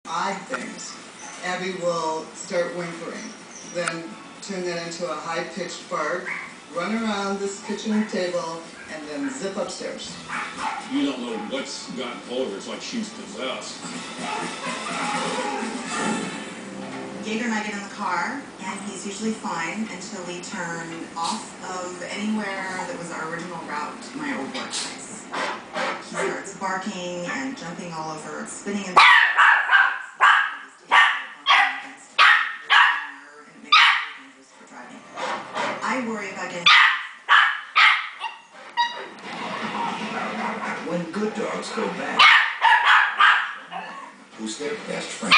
odd things, Abby will start whimpering, then turn that into a high-pitched bark, run around this kitchen table, and then zip upstairs. You don't know what's gotten hold of her. It's like she's possessed. Gator and I get in the car, and he's usually fine until we turn off of anywhere that was our original route to my old workplace. He starts barking and jumping all over, spinning in the I worry about getting... When good dogs go bad, who's their best friend?